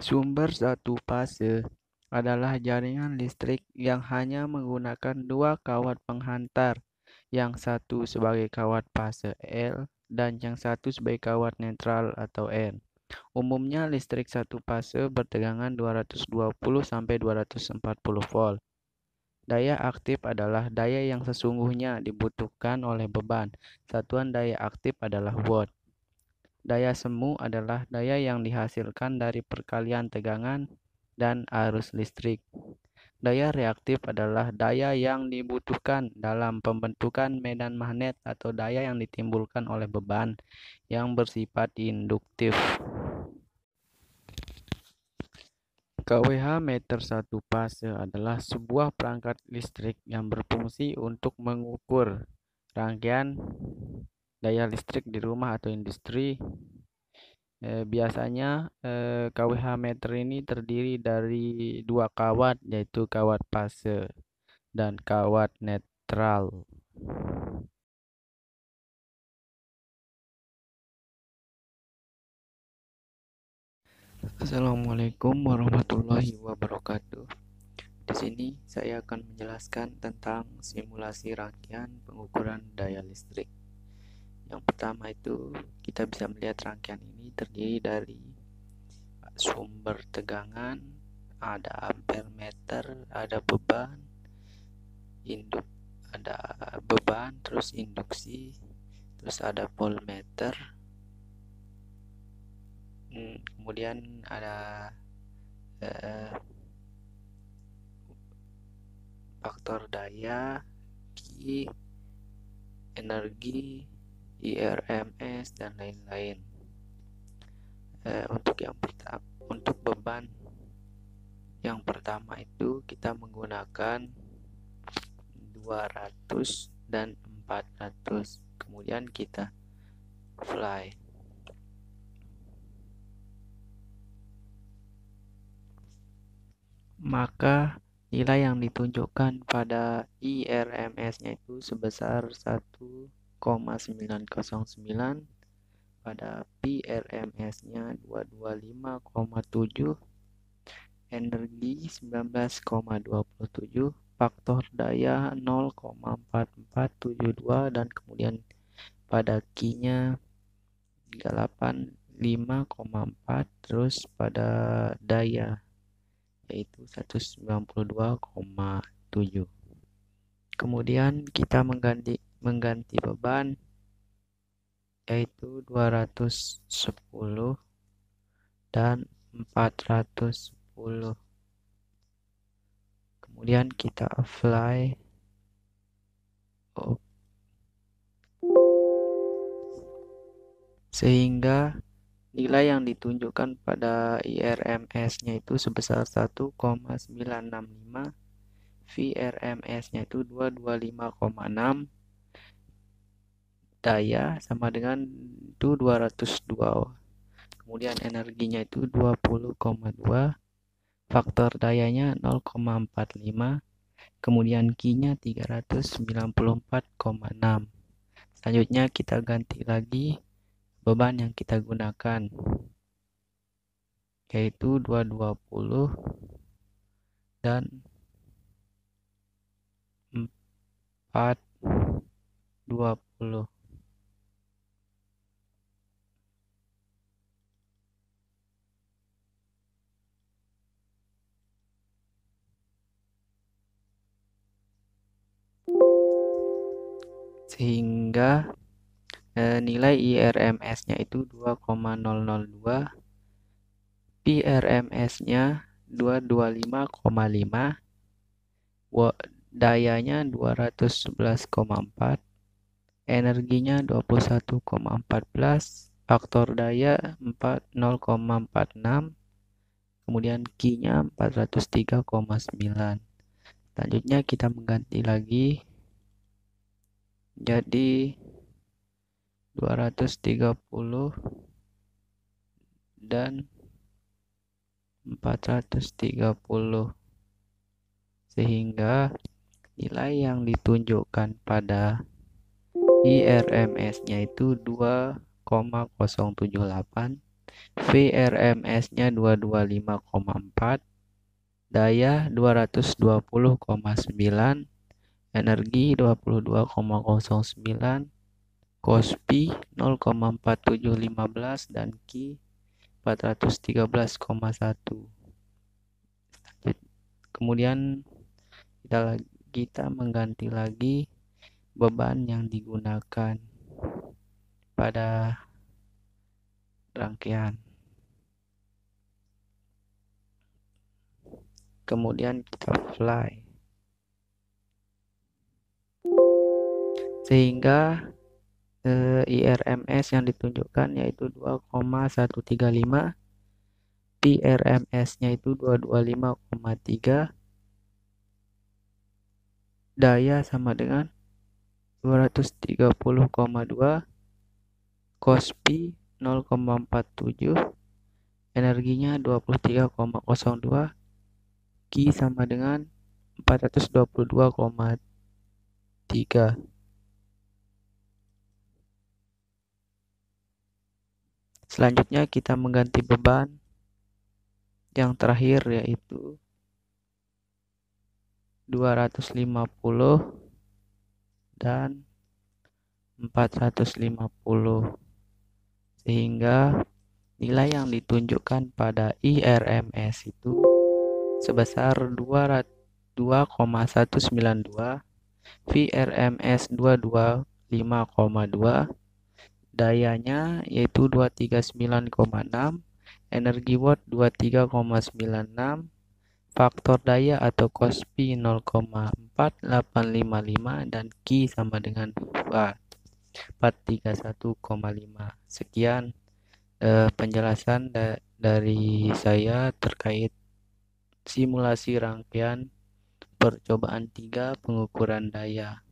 Sumber satu fase adalah jaringan listrik yang hanya menggunakan dua kawat penghantar, yang satu sebagai kawat fase L dan yang satu sebagai kawat netral atau N. Umumnya listrik satu fase bertegangan 220–240 volt. Daya aktif adalah daya yang sesungguhnya dibutuhkan oleh beban. Satuan daya aktif adalah watt. Daya semu adalah daya yang dihasilkan dari perkalian tegangan dan arus listrik. Daya reaktif adalah daya yang dibutuhkan dalam pembentukan medan magnet atau daya yang ditimbulkan oleh beban yang bersifat induktif. KWH meter satu fase adalah sebuah perangkat listrik yang berfungsi untuk mengukur rangkaian daya listrik di rumah atau industri. Biasanya KWH meter ini terdiri dari dua kawat, yaitu kawat fase dan kawat netral. Assalamualaikum warahmatullahi wabarakatuh. Di sini saya akan menjelaskan tentang simulasi rangkaian pengukuran daya listrik. Yang pertama itu kita bisa melihat rangkaian ini terdiri dari sumber tegangan, ada ampere meter, ada beban, ada beban, terus induksi, terus ada voltmeter, kemudian ada faktor daya, Q, energi, IRMS, dan lain-lain. Untuk beban yang pertama itu kita menggunakan 200 dan 400, kemudian kita apply. Maka nilai yang ditunjukkan pada IRMS-nya itu sebesar 1,909, pada PRMS-nya 225,7, energi 19,27, faktor daya 0,4472, dan kemudian pada Q-nya 85,4, terus pada daya yaitu 192,7. Kemudian kita mengganti beban yaitu 210 dan 410. Kemudian kita apply. Sehingga nilai yang ditunjukkan pada IRMS-nya itu sebesar 1,965, VRMS-nya itu 225,6, daya sama dengan itu 202, kemudian energinya itu 20,2, faktor dayanya 0,45, kemudian Q-nya 394,6. Selanjutnya kita ganti lagi beban yang kita gunakan, yaitu 220 dan 420. Sehingga nilai IRMS-nya itu 2,002, PRMS-nya 225,5, dayanya 211,4, energinya 21,14, faktor daya 0,46, kemudian Q-nya 403,9. Selanjutnya kita mengganti lagi jadi 230 dan 430, sehingga nilai yang ditunjukkan pada IRMS-nya itu 2,078, VRMS-nya 225,4, daya 220,9, energi 22,09, Kospi 0,4715 dan Ki 413,1. Kemudian kita mengganti lagi beban yang digunakan pada rangkaian. Kemudian kita fly. Sehingga IRMS yang ditunjukkan yaitu 2,135, PRMS-nya itu 225,3, daya sama dengan 230,2, Kospi 0,47, energinya 23,02, Ki sama dengan 422,3. Selanjutnya kita mengganti beban yang terakhir yaitu 250 dan 450, sehingga nilai yang ditunjukkan pada IRMS itu sebesar 2,192, VRMS 225,2, dayanya yaitu 239,6, energi watt 23,96, faktor daya atau Kospi 0,4855 dan Ki sama dengan 431,5. Sekian penjelasan dari saya terkait simulasi rangkaian percobaan 3 pengukuran daya.